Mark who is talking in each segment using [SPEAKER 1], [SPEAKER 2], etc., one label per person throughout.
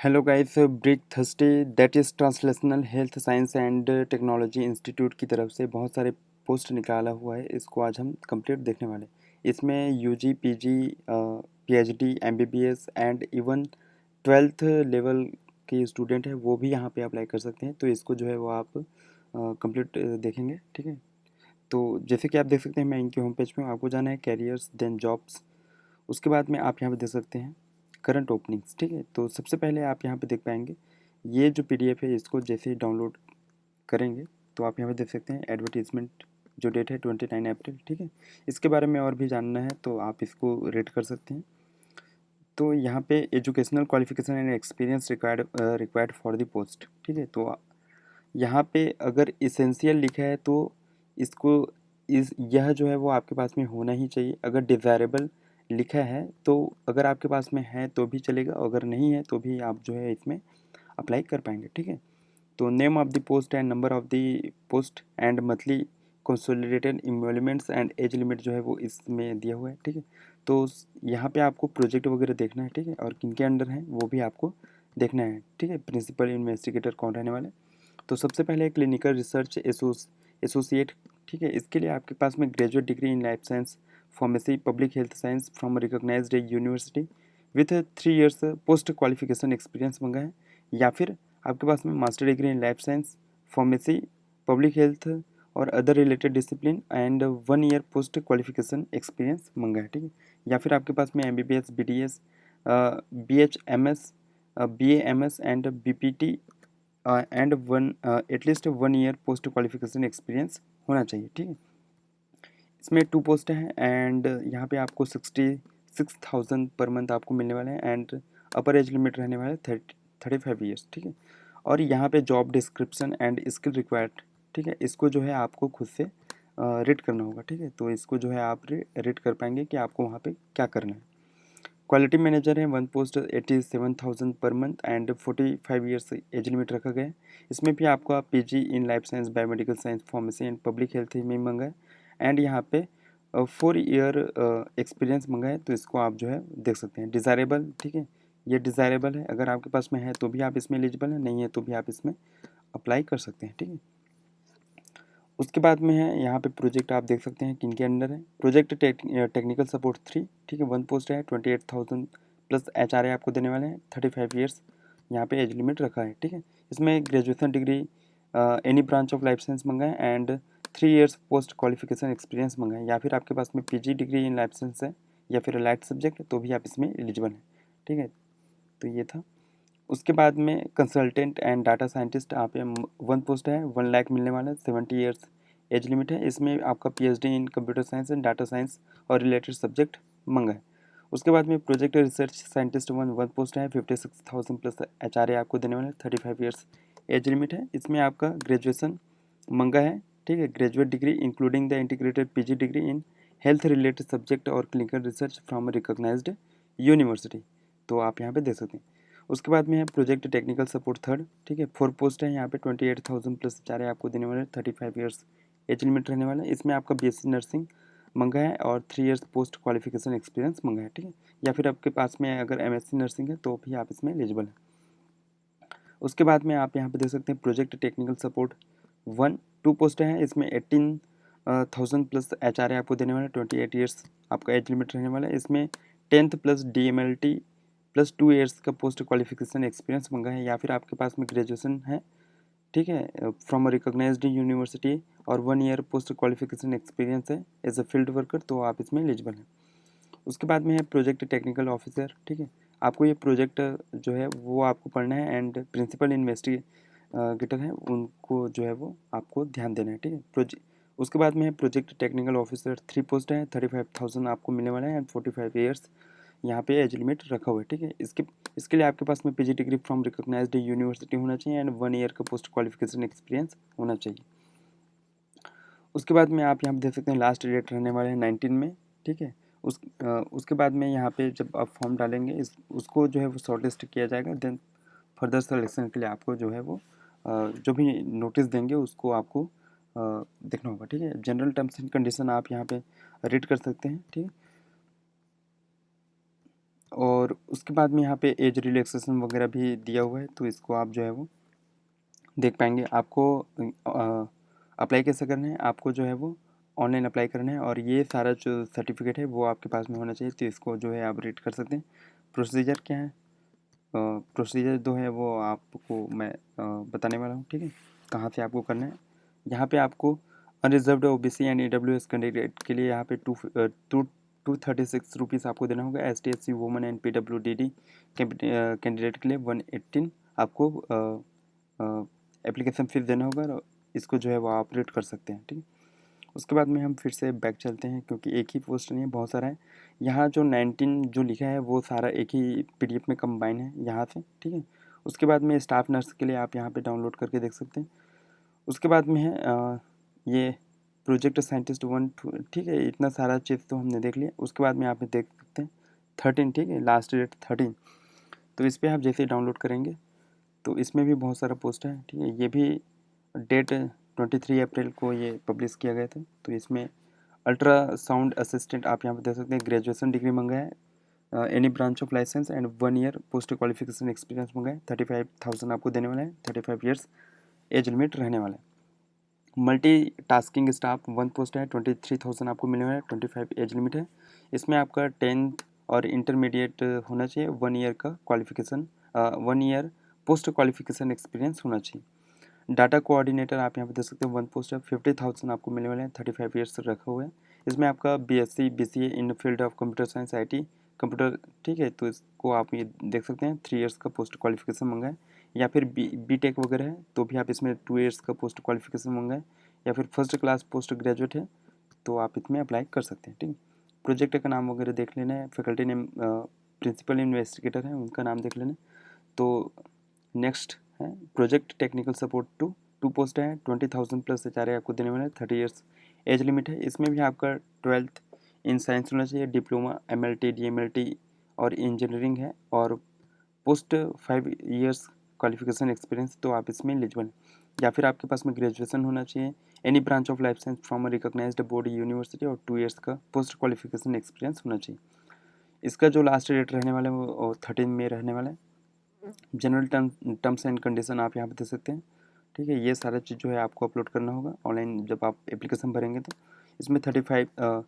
[SPEAKER 1] Hello guys, break Thursday that is translational health science and technology institute की तरफ से बहुत सारे पोस्ट निकाला हुआ है। इसको आज हम कंप्लीट देखने वाले। इसमें UG, PG, PhD, MBBS and even 12th level के स्टूडेंट हैं वो भी यहाँ पे अप्लाई कर सकते हैं। तो इसको जो है वो आप कंप्लीट देखेंगे, ठीक है। तो जैसे कि आप देख सकते हैं, मैं इनके होम पेज पे हूँ। आपको जाना है कैरियर्स देन जॉब्स। उसके बाद में आप यहाँ पे देख सकते हैं करंट ओपनिंग्स, ठीक है। तो सबसे पहले आप यहाँ पे देख पाएंगे ये जो पीडीएफ है, इसको जैसे ही डाउनलोड करेंगे तो आप यहाँ पे देख सकते हैं एडवर्टीजमेंट, जो डेट है 29 अप्रैल, ठीक है। इसके बारे में और भी जानना है तो आप इसको रेड कर सकते हैं। तो यहाँ पे educational qualification and experience required for the post, ठीक है। तो यहाँ पे अगर इसेंशियल लिखा है तो इसको यह जो है वो आपके पास में होना ही चाहिए। अगर डिज़ायरेबल लिखा है तो अगर आपके पास में है तो भी चलेगा, अगर नहीं है तो भी आप जो है इसमें अप्लाई कर पाएंगे, ठीक है। तो name of the post and number of the post and monthly consolidated employments and age limit जो है वो इसमें दिया हुआ है, ठीक है। तो यहाँ पे आपको प्रोजेक्ट वगैरह देखना है, ठीक है, और किनके अंडर है वो भी आपको देखना है, ठीक है। प्रिंसिपल इन्वेस्टिगेटर कौन रहने वाले। तो सबसे पहले क्लिनिकल रिसर्च एसोसिएट, ठीक है। इसके लिए आपके पास में graduate degree in life science, pharmacy, public health science from recognised university with 3 years post qualification experience मंगा है, या फिर आपके पास में master degree in life science, pharmacy, public health और other related discipline and 1 year post qualification experience मंगा है, ठीक है। या फिर आपके पास में MBBS, BDS, BHMS, BAMS and BPT and at least 1 year post qualification experience होना चाहिए, ठीक है। इसमें 2 पोस्ट हैं एंड यहाँ पे आपको 66,000 पर मंथ आपको मिलने वाले हैं एंड अपर एज लिमिट रहने वाले 35 years, ठीक है। और यहाँ पे job description and skill required, ठीक है। इसको जो है आपको खुद से रीड करना होगा, ठीक है। तो इसको जो है आप रीड कर पाएंगे कि आपको वहाँ पे क्या करना है। क्वालिटी मैनेजर है, 1 post 87,000 per month and 45 years age limit रखा गया है। इसमें भी आपका PG in life science, biomedical science, pharmacy and public health में मंगा है एंड यहाँ पे 4 year एक्सपीरियंस मंगा है। तो इसको आप जो है देख सकते हैं। डिज़ायरेबल, ठीक है, ये डिज़ायरेबल है। अगर आपके पास में है तो भी आप इसमें एलिजिबल है, नहीं है तो भी आप इसमें अप्लाई कर सकते हैं, ठीक है। उसके बाद में है यहाँ पे प्रोजेक्ट, आप देख सकते हैं किनके अंडर है। प्रोजेक्ट टेक्निकल सपोर्ट 3, ठीक है। 1 पोस्ट है, 28,000 प्लस एचआरए आपको देने वाले हैं। 35 years यहाँ पे एज लिमिट रखा है, ठीक है। इसमें graduation degree any branch of life science मंगा है and 3 years post qualification experience मंगा है, या फिर आपके पास में PG degree in life science है या फिर लाइट सब्जेक्ट तो भी आप इसमें एलिजिबल हैं, ठीक है। तो ये था। उसके बाद में कंसल्टेंट एंड डाटा साइंटिस्ट, आप 1 पोस्ट है, 1 लाख मिलने वाला है। 70 years एज लिमिट है। इसमें आपका PhD in computer science and data science और रिलेटेड सब्जेक्ट मंगा है। उसके बाद में प्रोजेक्ट रिसर्च साइंटिस्ट 1 पोस्ट है, 56,000 प्लस एचआरए आपको देने वाले हैं। 35 years एज लिमिट है। इसमें आपका ग्रेजुएशन मंगा है, ठीक है। Graduate degree including the integrated PG degree in health related subject और clinical research from recognised university, तो आप यहाँ पे देख सकते हैं। उसके बाद में है प्रोजेक्ट टेक्निकल सपोर्ट 3rd, ठीक है। 4 पोस्ट है यहाँ पे, 28,000 प्लस एचआरए आपको देने वाले हैं। 35 years एज लिमिट रहने वाला है। इसमें आपका बीएससी नर्सिंग मंगा है और 3 years पोस्ट क्वालिफिकेशन एक्सपीरियंस मंगा है, ठीक है। या फिर आपके पास में अगर एमएससी नर्सिंग है तो भी आप इसमें एलिजिबल है। उसके बाद में आप यहाँ पे देख सकते हैं प्रोजेक्ट टेक्निकल सपोर्ट 1, 2 पोस्ट हैं। इसमें 18,000 प्लस एचआरए आपको देने वाला है। 28 years आपका एज लिमिट रहने वाला है। इसमें 10th plus DMLT plus 2 years का पोस्ट क्वालिफिकेशन एक्सपीरियंस मंगा है, या फिर आपके पास में ग्रेजुएशन है, ठीक है, फ्रॉम रिकॉग्नाइज्ड यूनिवर्सिटी और 1 year पोस्ट क्वालिफिकेशन एक्सपीरियंस है एज अ फील्ड वर्कर, तो आप इसमें एलिजिबल हैं। उसके बाद में है प्रोजेक्ट टेक्निकल ऑफिसर, ठीक है। आपको ये प्रोजेक्ट जो है वो आपको पढ़ना है एंड प्रिंसिपल इन्वेस्टिगेटर हैं उनको जो है वो आपको ध्यान देना है, ठीक है। उसके बाद में है प्रोजेक्ट टेक्निकल ऑफिसर 3 पोस्ट है, 35,000 आपको मिलने वाला है एंड 45 years यहाँ पे एज लिमिट रखा हुआ है, ठीक है। इसके लिए आपके पास में PG degree from recognised university होना चाहिए एंड 1 year का पोस्ट क्वालिफिकेशन एक्सपीरियंस होना चाहिए। उसके बाद में आप यहाँ पे देख सकते हैं लास्ट डेट रहने वाले हैं 19 में, ठीक है। उसके बाद में यहाँ पे जब आप फॉर्म डालेंगे उसको जो है वो शॉर्ट लिस्ट किया जाएगा, देन फर्दर सिलेक्शन के लिए आपको जो है वो जो भी नोटिस देंगे उसको आपको देखना होगा, ठीक है। जनरल टर्म्स एंड कंडीशन आप यहाँ पे रीड कर सकते हैं, ठीक है। और उसके बाद में यहाँ पे एज रिलैक्सेशन वगैरह भी दिया हुआ है, तो इसको आप जो है वो देख पाएंगे। आपको अप्लाई कैसे करना है, आपको जो है वो ऑनलाइन अप्लाई करना है, और ये सारा जो सर्टिफिकेट है वो आपके पास में होना चाहिए, तो इसको जो है आप रीड कर सकते हैं। प्रोसीजर क्या है, प्रोसीजर जो है वो आपको मैं बताने वाला हूँ, ठीक है, कहाँ से आपको करना है। यहाँ पे आपको unreserved OBC and EWS candidate के लिए यहाँ पे टू 36 रुपीज़ आपको देना होगा। ST SC woman and PWD candidate के लिए 118 आपको एप्लीकेशन फीस देना होगा, और इसको जो है वो आप रेट कर सकते हैं, ठीक है। उसके बाद में हम फिर से बैक चलते हैं, क्योंकि एक ही पोस्ट नहीं है, बहुत सारा है। यहाँ जो 19 जो लिखा है वो सारा एक ही PDF में कंबाइन है यहाँ से, ठीक है। उसके बाद में स्टाफ नर्स के लिए आप यहाँ पे डाउनलोड करके देख सकते हैं। उसके बाद में है ये प्रोजेक्ट साइंटिस्ट 1 ठीक है, इतना सारा चीज़ तो हमने देख लिया। उसके बाद में आप देख सकते हैं 13, ठीक है, लास्ट डेट 13। तो इस पर आप जैसे डाउनलोड करेंगे तो इसमें भी बहुत सारा पोस्ट है, ठीक है। ये भी डेट 23 अप्रैल को ये पब्लिश किया गया था। तो इसमें अल्ट्रासाउंड असिस्टेंट आप यहाँ पर देख सकते हैं, ग्रेजुएशन डिग्री मंगा है, any branch of licence and 1 year post qualification experience मंगा है। 35,000 आपको देने वाला है, 35 ईयर्स एज लिमिट रहने वाला है। मल्टी टास्किंग स्टाफ 1 पोस्ट है, 23,000 आपको मिलने वाला है, 25 एज लिमिट है। इसमें आपका 10th और इंटरमीडिएट होना चाहिए, 1 ईयर का qualification, 1 year post qualification experience होना चाहिए। डाटा कोऑर्डिनेटर आप यहाँ पे देख सकते हैं, 1 पोस्ट है, 50,000 आपको मिलने वाले हैं, 35 ईयर्स रखा हुआ है। इसमें आपका BSc BCA in field of computer science IT computer, ठीक है, तो इसको आप ये देख सकते हैं 3 ईयर्स का पोस्ट क्वालिफिकेशन मंगा है। या फिर B.Tech वगैरह है तो भी आप इसमें 2 ईयर्स का पोस्ट क्वालिफिकेशन मंगा है। या फिर फर्स्ट क्लास पोस्ट ग्रेजुएट है तो आप इसमें अप्लाई कर सकते हैं, ठीक है। प्रोजेक्ट का नाम वगैरह देख लेना है, फैकल्टी नेम, प्रिंसिपल इन्वेस्टिगेटर है उनका नाम देख लेना है। तो नेक्स्ट है प्रोजेक्ट टेक्निकल सपोर्ट 2 पोस्ट है, 20,000 प्लस HRA आपको देने वाला है, 30 ईयर्स एज लिमिट है। इसमें भी आपका 12th इन साइंस होना चाहिए, डिप्लोमा MLT DMLT और इंजीनियरिंग है, और पोस्ट 5 ईयर्स क्वालिफिकेशन एक्सपीरियंस, तो आप इसमें एलिजिबल। या फिर आपके पास में ग्रेजुएशन होना चाहिए, any branch of life science from a recognised board university, और 2 ईयर्स का पोस्ट क्वालिफिकेशन एक्सपीरियंस होना चाहिए। इसका जो लास्ट डेट रहने वाला है वो 13 मई रहने वाला है। जनरल टर्म्स एंड कंडीशन आप यहाँ पे दे सकते हैं, ठीक है। ये सारा चीज़ जो है आपको अपलोड करना होगा ऑनलाइन जब आप एप्लीकेशन भरेंगे। तो इसमें 35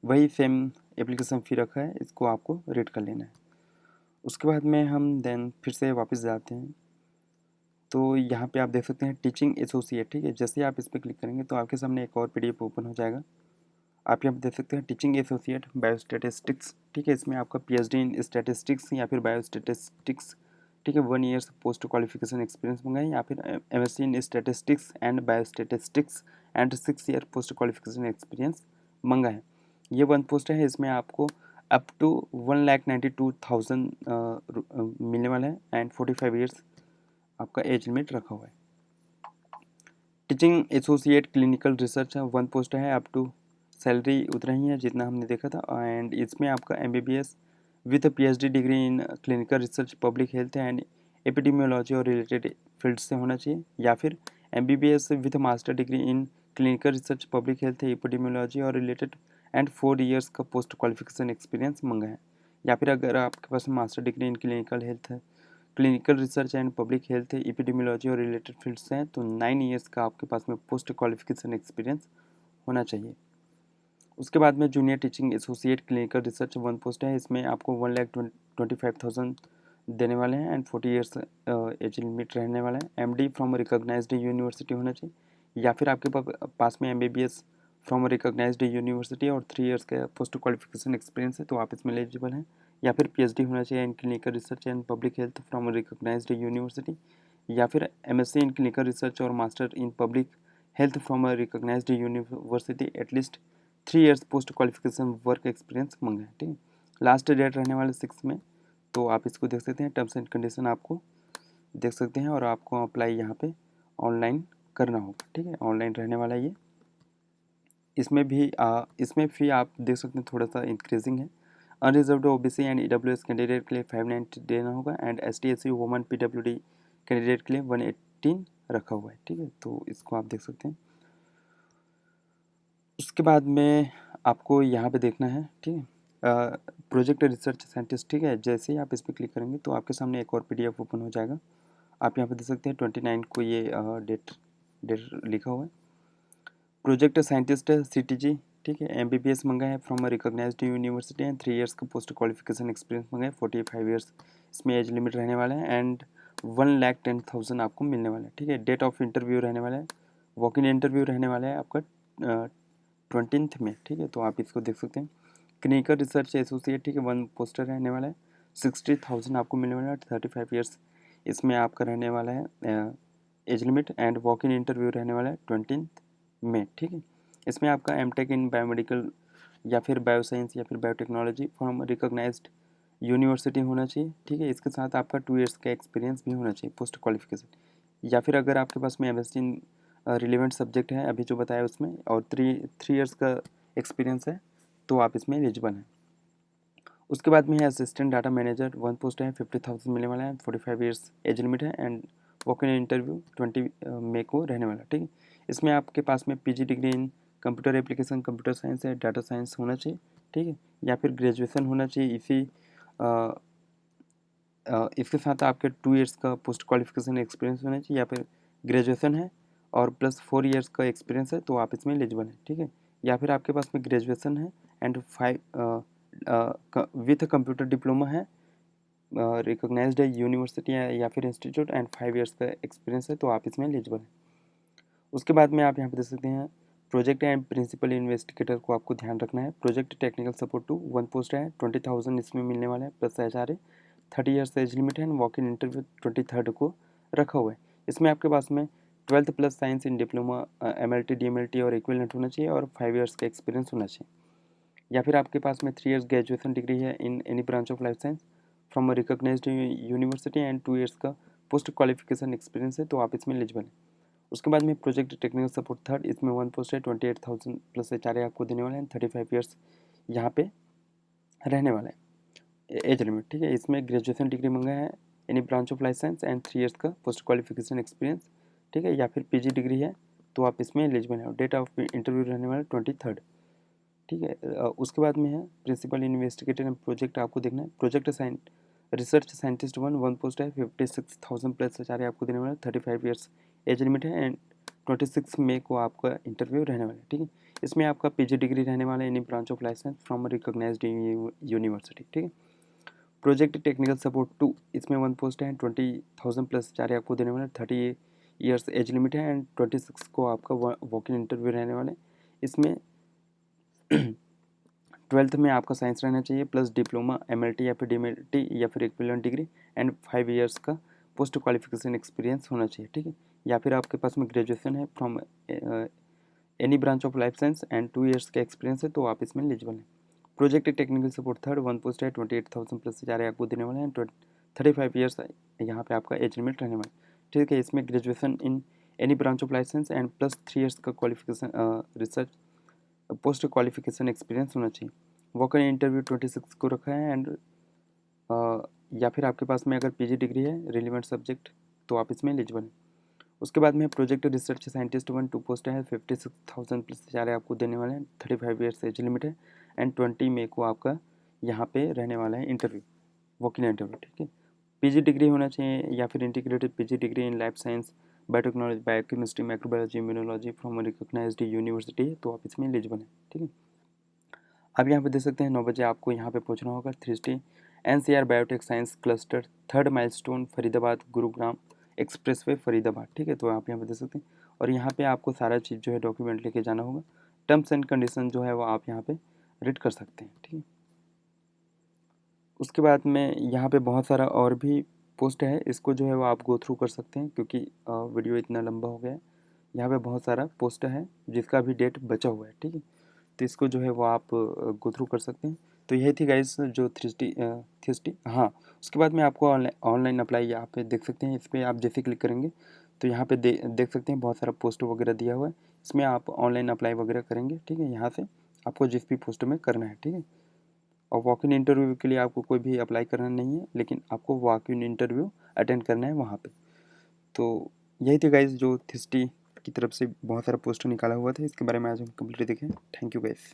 [SPEAKER 1] वही सेम एप्लीकेशन फ़ी रखा है, इसको आपको रेट कर लेना है। उसके बाद में हम देन फिर से वापस जाते हैं, तो यहाँ पे आप देख सकते हैं टीचिंग एसोसिएट, ठीक है। जैसे ही आप इस पर क्लिक करेंगे तो आपके सामने एक और PDF ओपन हो जाएगा। आप यहाँ पे देख सकते हैं टीचिंग एसोसिएट बायोस्टैटिस्टिक्स, ठीक है। इसमें आपका PhD इन स्टैटिस्टिक्स या फिर बायोस्टैटिस्टिक्स, ठीक है, 1 ईयर्स पोस्ट क्वालिफिकेशन एक्सपीरियंस मंगाए, या फिर MSc in statistics and biostatistics and 6 year post qualification experience मंगा है। ये 1 पोस्ट है, इसमें आपको अप टू 1,92,000 मिलने वाला है, एंड 45 ईयर्स आपका एज लिमिट रखा हुआ है। टीचिंग एसोसिएट क्लिनिकल रिसर्च है, 1 पोस्ट है, अप टू सैलरी उतना ही है जितना हमने देखा था, एंड इसमें आपका MBBS with PhD degree in clinical research public health and epidemiology और रिलेटेड फील्ड से होना चाहिए, या फिर MBBS with master degree in clinical research public health epidemiology और रिलेटेड एंड 4 ईयर्स का पोस्ट क्वालिफिकेशन एक्सपीरियंस मंगा है। या फिर अगर आपके पास master degree in clinical health है, clinical research and public health epidemiology और रिलेटेड फील्ड्स हैं, तो 9 ईयर्स का आपके पास में पोस्ट क्वालिफिकेशन एक्सपीरियंस होना चाहिए। उसके बाद में junior teaching associate clinical research 1 post है, इसमें आपको 1,25,000 देने वाले हैं, एंड 40 ईयर्स एज लिमिट रहने वाला है। MD फ्रॉम रिकॉग्नाइज्ड यूनिवर्सिटी होना चाहिए, या फिर आपके पास में MBBS फ्रॉम रिकॉग्नाइज्ड यूनिवर्सिटी और 3 ईयर्स का पोस्ट क्वालिफिकेशन एक्सपीरियंस है, तो आप इसमें एलिजिबल हैं। या फिर PhD होना चाहिए in clinical research and public health from recognised university, या फिर MSc इन क्लिनिकल रिसर्च और master in public health from recognised university at least 3 years post qualification work experience मंगा है, ठीक है। लास्ट डेट रहने वाले 6 में, तो आप इसको देख सकते हैं, टर्म्स एंड कंडीशन आपको देख सकते हैं, और आपको अप्लाई यहाँ पे ऑनलाइन करना होगा, ठीक है, ऑनलाइन रहने वाला ये। इसमें भी इसमें फ़ी आप देख सकते हैं थोड़ा सा इंक्रीजिंग है। Unreserved OBC and EWS candidate के लिए 590 देना होगा, and ST SC woman PWD candidate के लिए 118 रखा हुआ है, ठीक है, तो इसको आप देख सकते हैं। उसके बाद में आपको यहाँ पे देखना है, ठीक है, प्रोजेक्ट रिसर्च साइंटिस्ट, ठीक है। जैसे ही आप इस पर क्लिक करेंगे तो आपके सामने एक और PDF ओपन हो जाएगा। आप यहाँ पे देख सकते हैं 29 को ये डेट डेट लिखा हुआ है। प्रोजेक्ट साइंटिस्ट CTG, ठीक है। MBBS मंगा है from a recognised university and 3 years का पोस्ट क्वालिफिकेशन एक्सपीरियंस मंगा है, 45 इयर्स इसमें एज लिमिट रहने वाला है एंड 1,10,000 आपको मिलने वाला है, ठीक है। डेट ऑफ इंटरव्यू रहने वाला है, वॉक इन इंटरव्यू रहने वाला है आपका 20 में, ठीक है। तो आप इसको देख सकते हैं। क्लिनिकल रिसर्च एसोसिएट, ठीक है, 1 पोस्टर रहने वाला है, 60,000 आपको मिलने वाला है, 35 ईयर्स इसमें आपका रहने वाला है age limit and walk in interview रहने वाला है 20 में, ठीक है। इसमें आपका MTech इन बायोमेडिकल या फिर बायोसाइंस या फिर बायोटेक्नोलॉजी फ्रॉम रिकॉग्नाइज्ड यूनिवर्सिटी होना चाहिए, ठीक है। इसके साथ आपका 2 इयर्स का एक्सपीरियंस भी होना चाहिए पोस्ट क्वालिफिकेशन, या फिर अगर आपके पास में MSc इन रिलेवेंट सब्जेक्ट है अभी जो बताया उसमें और 3 इयर्स का एक्सपीरियंस है तो आप इसमें एलिजिबल हैं। उसके बाद में है असिस्टेंट डाटा मैनेजर, 1 पोस्ट है, 50,000 मिलने वाला है, 45 ईयर्स एज लिमिट है एंड वॉक इन इंटरव्यू 20 मई को रहने वाला है, ठीक है। इसमें आपके पास में PG डिग्री इन कंप्यूटर एप्लीकेशन, कंप्यूटर साइंस है, डाटा साइंस होना चाहिए, ठीक है, या फिर ग्रेजुएशन होना चाहिए इसके साथ आपके 2 इयर्स का पोस्ट क्वालिफिकेशन एक्सपीरियंस होना चाहिए, या फिर ग्रेजुएशन है और प्लस 4 इयर्स का एक्सपीरियंस है तो आप इसमें एलिजिबल हैं, ठीक है। या फिर आपके पास में ग्रेजुएशन है एंड 5 विथ कंप्यूटर डिप्लोमा है, रिकॉग्नाइज्ड है यूनिवर्सिटी या फिर इंस्टीट्यूट एंड 5 इयर्स का एक्सपीरियंस है तो आप इसमें एलिजिबल हैं। उसके बाद में आप यहाँ पे देख सकते हैं प्रोजेक्ट एंड प्रिंसिपल इन्वेस्टिगेटर को आपको ध्यान रखना है। Project technical support two 1 post है, 20,000 इसमें मिलने वाला है प्लस HR है, 30 ईयर्स एज लिमिट है एंड वॉक इन इंटरव्यू 23 को रखा हुआ है। इसमें आपके पास में 12th प्लस साइंस इन डिप्लोमा MLT DMLT और इक्विवेलेंट होना चाहिए और 5 इयर्स का एक्सपीरियंस होना चाहिए, या फिर आपके पास में 3 इयर्स ग्रेजुएशन डिग्री है in any branch of life science from a recognised university and 2 years का पोस्ट क्वालिफिकेशन एक्सपीरियंस है तो आप इसमें एलिजिबल हैं। उसके बाद में प्रोजेक्ट टेक्निकल सपोर्ट थर्ड, इसमें 1 पोस्ट है, 28,000 प्लस HR आपको देने वाले हैं, 35 ईयर्स यहाँ पे रहने वाला है एज लिमिट, ठीक है। इसमें ग्रेजुएशन डिग्री मंगा है any branch of life science and 3 years का पोस्ट क्वालिफिकेशन एक्सपीरियंस, ठीक है, या फिर PG डिग्री है तो आप इसमें एलिजिबल हैं। डेट ऑफ इंटरव्यू रहने वाला है 23, ठीक है। उसके बाद में है प्रिंसिपल इन्वेस्टिगेटर एंड प्रोजेक्ट आपको देखना है। प्रोजेक्ट रिसर्च साइंटिस्ट 1 पोस्ट है, 56,000 प्लस HR आपको देने वाला है, 35 ईयर्स एज लिमिट है एंड 26 मई को आपका इंटरव्यू रहने वाला है, ठीक है। इसमें आपका PG डिग्री रहने वाला है any branch of licence from recognised university, ठीक है। प्रोजेक्ट टेक्निकल सपोर्ट 2, इसमें 1 पोस्ट है, 20,000 प्लस HR आपको देने वाला है, 30 ईयर्स एज लिमिट है एंड 26 को आपका वॉक इन इंटरव्यू रहने वाला है। इसमें 12th में आपका साइंस रहना चाहिए प्लस डिप्लोमा MLT या फिर DMLT या फिर इक्विवेलेंट डिग्री एंड 5 इयर्स का पोस्ट क्वालिफिकेशन एक्सपीरियंस होना चाहिए, ठीक है। या फिर आपके पास में ग्रेजुएशन है from any branch of life science and 2 years का एक्सपीरियंस है तो आप इसमें एलिजिबल हैं। Project technical support third, 1 post है, 28,000 प्लस HR आपको देने वाले हैं, 35 ईयर्स यहाँ पे आपका एज लिमिट रहने वाला है, ठीक है। इसमें graduation in any branch of licence and plus 3 years का qualification research post qualification experience होना चाहिए। वॉक इन इंटरव्यू 26 को रखा है एंड या फिर आपके पास में अगर PG डिग्री है रिलेवेंट सब्जेक्ट तो आप इसमें एलिजिबल हैं। उसके बाद में प्रोजेक्ट रिसर्च साइंटिस्ट 2 पोस्ट है, 56,000 प्लस HR आपको देने वाले हैं, 35 ईयर्स एज लिमिट है एंड 20 मई को आपका यहाँ पे रहने वाला है इंटरव्यू, वॉक इन इंटरव्यू, ठीक है। PG डिग्री होना चाहिए या फिर integrated PG degree in life science, biotechnology, biochemistry, microbiology, immunology from recognised university है तो आप इसमें एलिजिबल हैं, ठीक है। अब यहाँ पे देख सकते हैं 9 बजे आपको यहाँ पे पहुँचना होगा। 3 NCR biotech science cluster 3rd milestone Faridabad Gurugram expressway Faridabad, ठीक है। तो आप यहाँ पे देख सकते हैं और यहाँ पे आपको सारा चीज़ जो है डॉक्यूमेंट लेके जाना होगा। टर्म्स एंड कंडीशन जो है वो आप यहाँ पे रीड कर सकते हैं, ठीक है। उसके बाद में यहाँ पे बहुत सारा और भी पोस्ट है, इसको जो है वो आप गो थ्रू कर सकते हैं क्योंकि वीडियो इतना लंबा हो गया है। यहाँ पे बहुत सारा पोस्ट है जिसका भी डेट बचा हुआ है, ठीक है। तो इसको जो है वो आप गो थ्रू कर सकते हैं। तो यही थी गाइस जो थ्रिस्टी हाँ। उसके बाद में आपको ऑनलाइन अप्लाई यहाँ पे देख सकते हैं। इस पर आप जैसे क्लिक करेंगे तो यहाँ पे देख सकते हैं बहुत सारा पोस्ट वगैरह दिया हुआ है। इसमें आप ऑनलाइन अप्लाई वगैरह करेंगे, ठीक है। यहाँ से आपको जिस भी पोस्ट में करना है, ठीक है। और वॉक इन इंटरव्यू के लिए आपको कोई भी अप्लाई करना नहीं है, लेकिन आपको वॉक इन इंटरव्यू अटेंड करना है वहाँ पे। तो यही थी गाइस जो थ्रिस्टी की तरफ से बहुत सारा पोस्ट निकाला हुआ था, इसके बारे में आज हम कंप्लीट देखें। Thank you guys.